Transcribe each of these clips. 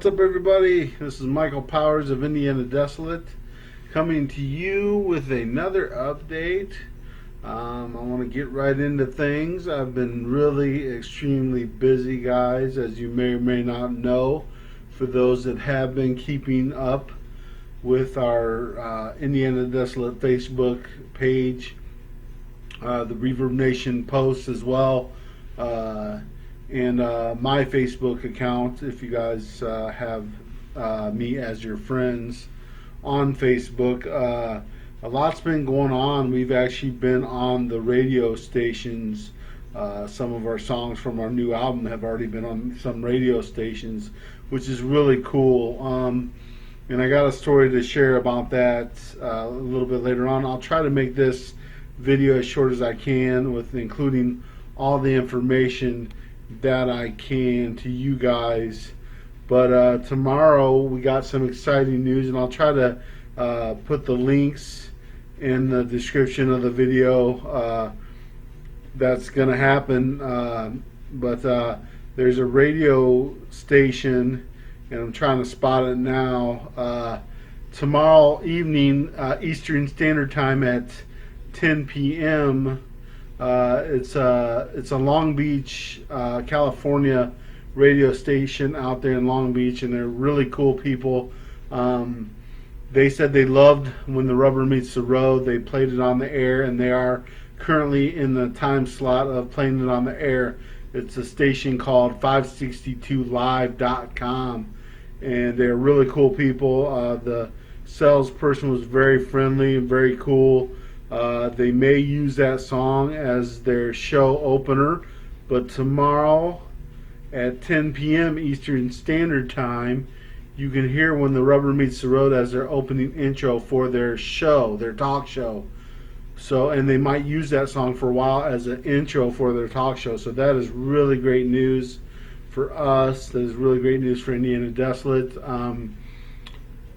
What's up, everybody? This is Michael Powers of Indianadesolate coming to you with another update. I want to get right into things. I've been really extremely busy, guys, as you may or may not know. For those that have been keeping up with our Indianadesolate Facebook page, the Reverbnation posts as well. And my Facebook account, if you guys have me as your friends on Facebook. A lot's been going on. We've actually been on the radio stations. Some of our songs from our new album have already been on some radio stations, which is really cool. And I got a story to share about that a little bit later on. I'll try to make this video as short as I can, with including all the information that I can to you guys. But tomorrow we got some exciting news, and I'll try to put the links in the description of the video. That's gonna happen. But there's a radio station, and I'm trying to spot it now. Tomorrow evening, Eastern Standard Time at 10 p.m. It's a Long Beach, California radio station out there in Long Beach, and they're really cool people. They said they loved When the Rubber Meets the Road. They played it on the air, and they are currently in the time slot of playing it on the air. It's a station called 562live.com, and they're really cool people. The salesperson was very friendly and very cool. They may use that song as their show opener, but tomorrow at 10 p.m. Eastern Standard Time, you can hear When the Rubber Meets the Road as their opening intro for their show, their talk show. So, and they might use that song for a while as an intro for their talk show. So that is really great news for us. That is really great news for Indianadesolate.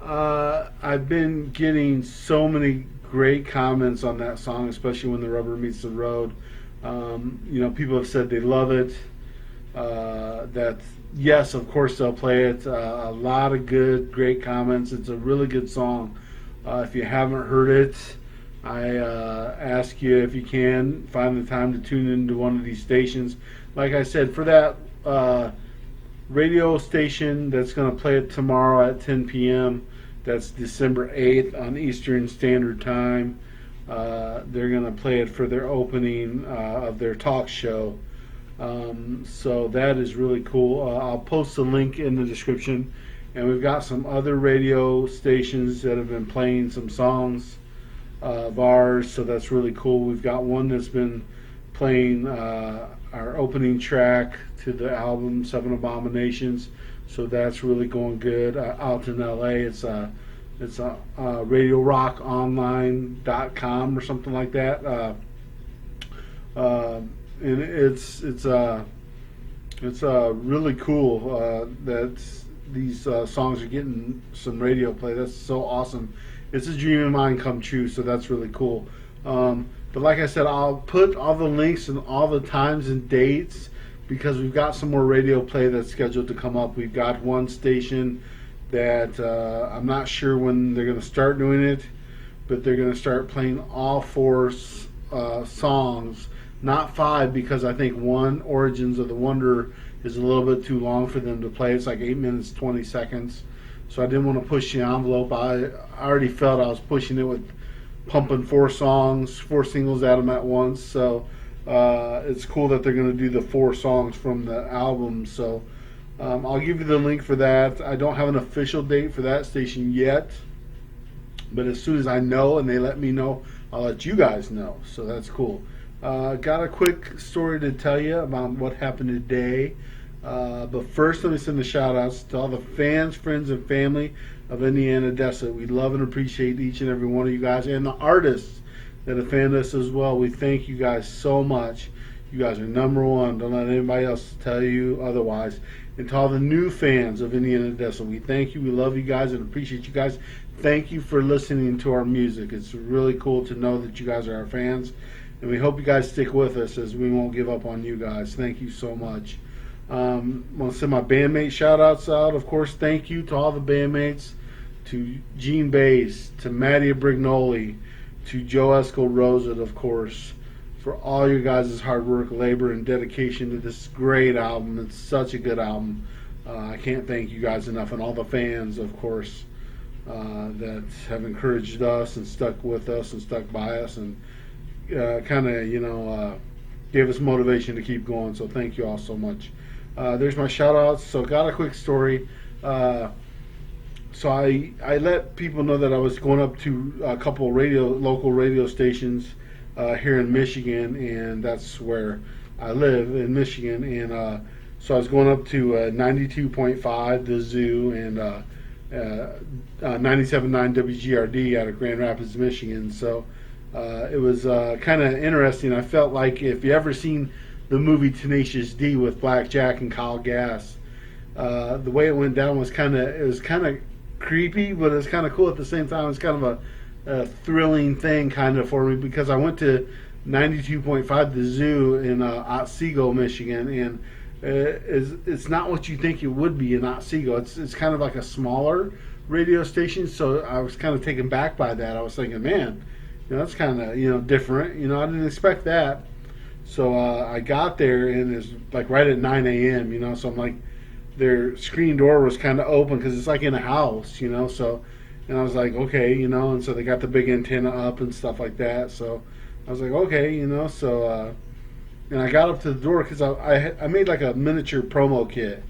I've been getting so many great comments on that song, especially When the Rubber Meets the Road. People have said they love it. That yes, of course they'll play it. A lot of great comments. It's a really good song. If you haven't heard it, I ask you, if you can, find the time to tune into one of these stations. Like I said, for that radio station that's going to play it tomorrow at 10 p.m., that's December 8th on Eastern Standard Time. They're going to play it for their opening of their talk show. So that is really cool. I'll post a link in the description. And we've got some other radio stations that have been playing some songs of ours, so that's really cool. We've got one that's been playing our opening track to the album, Seven Abominations. So that's really going good. Out in LA, it's a RadioRockOnline.com or something like that. And it's really cool that these songs are getting some radio play. That's so awesome. It's a dream of mine come true. So that's really cool. But like I said, I'll put all the links and all the times and dates, because we've got some more radio play that's scheduled to come up. We've got one station that I'm not sure when they're going to start doing it, but they're going to start playing all four songs, not five, because I think one, Origins of the Wonder, is a little bit too long for them to play. It's like 8 minutes 20 seconds. So I didn't want to push the envelope. I already felt I was pushing it with pumping four singles at them at once. So it's cool that they're going to do the four songs from the album. So I'll give you the link for that. I don't have an official date for that station yet, but as soon as I know and they let me know, I'll let you guys know. So that's cool. Got a quick story to tell you about what happened today. But first, let me send the shout outs to all the fans, friends, and family of Indianadesolate. We love and appreciate each and every one of you guys, and the artists that have fanned us as well. We thank you guys so much. You guys are number one. Don't let anybody else tell you otherwise. And to all the new fans of Indianadesolate, we thank you. We love you guys and appreciate you guys. Thank you for listening to our music. It's really cool to know that you guys are our fans, and we hope you guys stick with us, as we won't give up on you guys. Thank you so much. I want to send my bandmate shout outs out. Of course, thank you to all the bandmates, to Gene Bass, to Mattia Brignoli, to Joe Escal-Rosa, of course, for all your guys' hard work, labor, and dedication to this great album. It's such a good album. I can't thank you guys enough, and all the fans, of course, that have encouraged us and stuck with us and stuck by us and kind of, gave us motivation to keep going. So thank you all so much. There's my shout outs. So got a quick story. So I let people know that I was going up to a couple local radio stations here in Michigan, and that's where I live in Michigan. And so I was going up to 92.5 the Zoo and 97.9 WGRD out of Grand Rapids, Michigan. So it was kind of interesting. I felt like if you ever seen the movie Tenacious D with Black Jack and Kyle Gass, the way it went down was kind of creepy, but it was kind of cool at the same time. It was kind of a thrilling thing kind of for me, because I went to 92.5 the Zoo in Otsego, Michigan, and it's not what you think it would be in Otsego. It's kind of like a smaller radio station, so I was kind of taken back by that. I was thinking, man, that's kind of different. I didn't expect that. So I got there, and it's like right at 9 a.m. So I'm like, their screen door was kind of open because it's like in a house. So, and I was like, okay, and so they got the big antenna up and stuff like that. So I was like, okay, so and I got up to the door because I made like a miniature promo kit,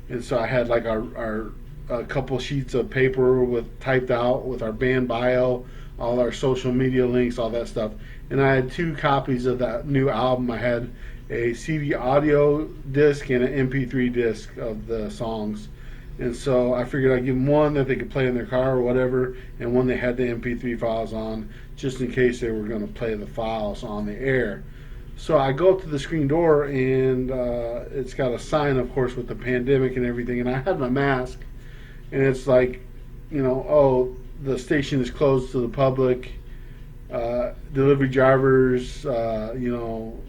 and so I had like our a couple sheets of paper with typed out with our band bio, all our social media links, all that stuff. And I had 2 copies of that new album. I had a CD audio disc and an MP3 disc of the songs. And so I figured I'd give them one that they could play in their car or whatever, and one they had the MP3 files on, just in case they were going to play the files on the air. So I go up to the screen door, and it's got a sign, of course, with the pandemic and everything. And I had my mask, and it's like, oh, the station is closed to the public. Delivery drivers, you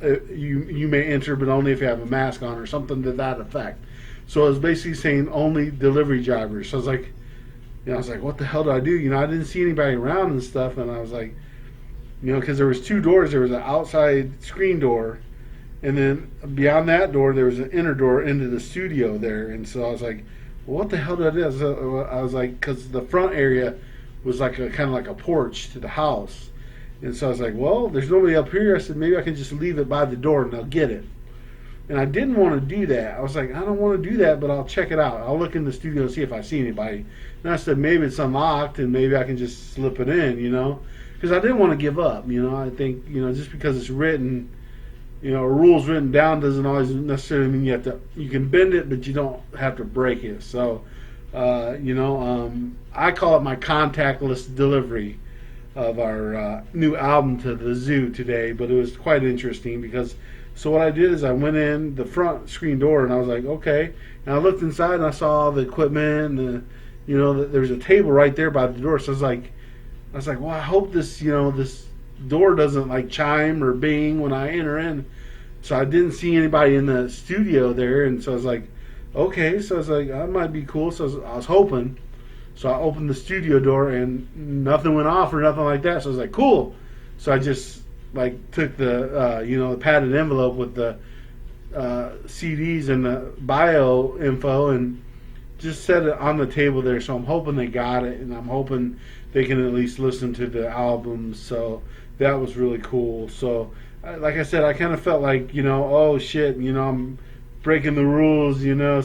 may enter, but only if you have a mask on, or something to that effect. So it was basically saying only delivery drivers. So I was like, what the hell do I do? I didn't see anybody around and stuff, and I was like, because there was 2 doors. There was an outside screen door, and then beyond that door there was an inner door into the studio there. And so I was like, well, what the hell do I do? So I was like, because the front area was like kind of like a porch to the house. And so I was like, well, there's nobody up here. I said, maybe I can just leave it by the door and they'll get it. And I didn't want to do that. I was like, I don't want to do that, but I'll check it out. I'll look in the studio and see if I see anybody. And I said, maybe it's unlocked and maybe I can just slip it in, because I didn't want to give up. I think, just because it's written, a rule's written down doesn't always necessarily mean you can bend it, but you don't have to break it. So, I call it my contactless delivery of our new album to the Zoo today, but it was quite interesting because, so what I did is I went in the front screen door and I was like, okay, and I looked inside and I saw all the equipment and, there's a table right there by the door. So I was like, well, I hope this, this door doesn't like chime or bing when I enter in. So I didn't see anybody in the studio there, and so I was like, okay, so I was like, that might be cool. So I was hoping. So I opened the studio door and nothing went off or nothing like that. So I was like, cool. So I just like took the the padded envelope with the CDs and the bio info and just set it on the table there. So I'm hoping they got it, and I'm hoping they can at least listen to the album. So that was really cool. So like I said, I kind of felt like, oh shit, I'm breaking the rules,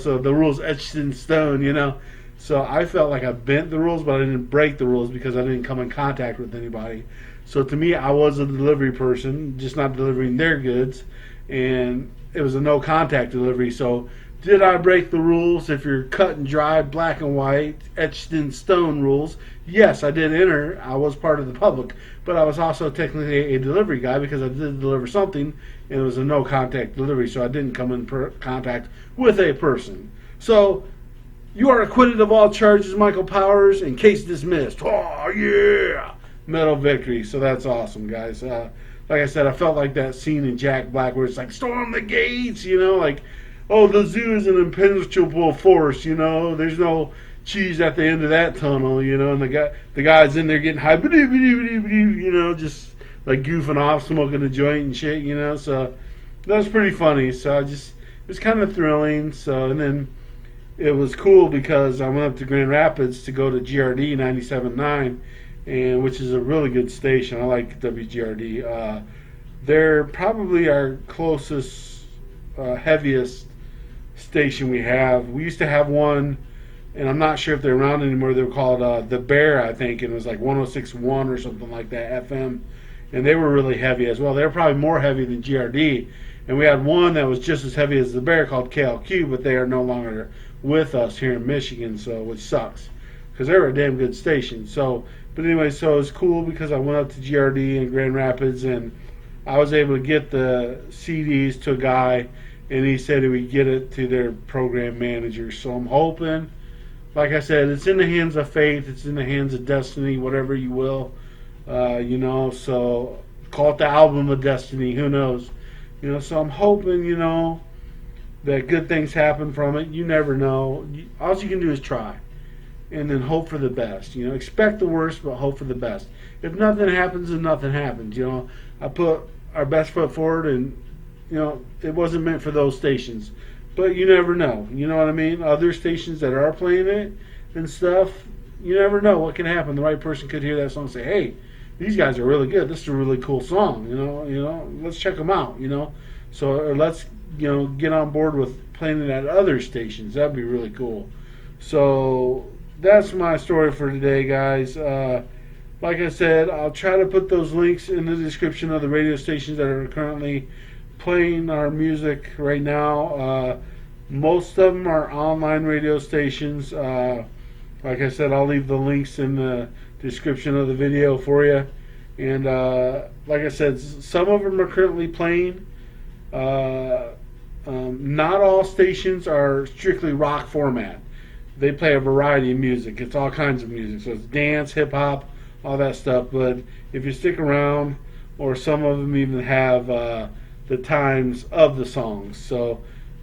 so the rules etched in stone, So I felt like I bent the rules, but I didn't break the rules because I didn't come in contact with anybody. So to me, I was a delivery person, just not delivering their goods, and it was a no contact delivery. So did I break the rules? If you're cut and dry, black and white, etched in stone rules, yes, I did enter. I was part of the public, but I was also technically a delivery guy because I did deliver something, and it was a no contact delivery, so I didn't come in contact with a person. So you are acquitted of all charges, Michael Powers, and case dismissed. Oh, yeah! Metal victory. So that's awesome, guys. Like I said, I felt like that scene in Jack Black where it's like, storm the gates, like oh, the zoo is an impenetrable force. There's no cheese at the end of that tunnel. And the guy's in there getting high, just like goofing off, smoking a joint and shit. So that was pretty funny. So it was kind of thrilling. So and then it was cool because I went up to Grand Rapids to go to GRD 97.9, and which is a really good station. I like WGRD. They're probably our closest, heaviest station we have. We used to have one, and I'm not sure if they're around anymore. They were called The Bear, I think, and it was like 106.1 or something like that, FM. And they were really heavy as well. They were probably more heavy than GRD. And we had one that was just as heavy as The Bear called KLQ, but they are no longer with us here in Michigan, so which sucks because they were a damn good station. So, but anyway, so it was cool because I went up to GRD in Grand Rapids and I was able to get the CDs to a guy, and he said he would get it to their program manager. So I'm hoping, like I said, it's in the hands of faith, it's in the hands of destiny, whatever you will, So call it the album of destiny. Who knows? So I'm hoping, that good things happen from it. You never know. All you can do is try, and then hope for the best. Expect the worst, but hope for the best. If nothing happens, then nothing happens. I put our best foot forward, and it wasn't meant for those stations, but you never know. You know what I mean? Other stations that are playing it and stuff, you never know what can happen. The right person could hear that song and say, "Hey, these guys are really good. This is a really cool song. Let's check them out. So or let's get on board with playing it at other stations. That'd be really cool." So that's my story for today, guys. Like I said, I'll try to put those links in the description of the radio stations that are currently playing our music right now. Most of them are online radio stations. Like I said, I'll leave the links in the description of the video for you. And like I said, some of them are currently playing. Not all stations are strictly rock format. They play a variety of music. It's all kinds of music. So it's dance, hip hop, all that stuff. But if you stick around, or some of them even have the times of the songs. So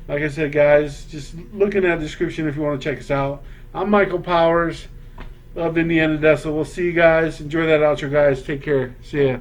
like I said, guys, just look in that description if you want to check us out. I'm Michael Powers of Indianadesolate. We'll see you guys. Enjoy that outro, guys. Take care. See ya.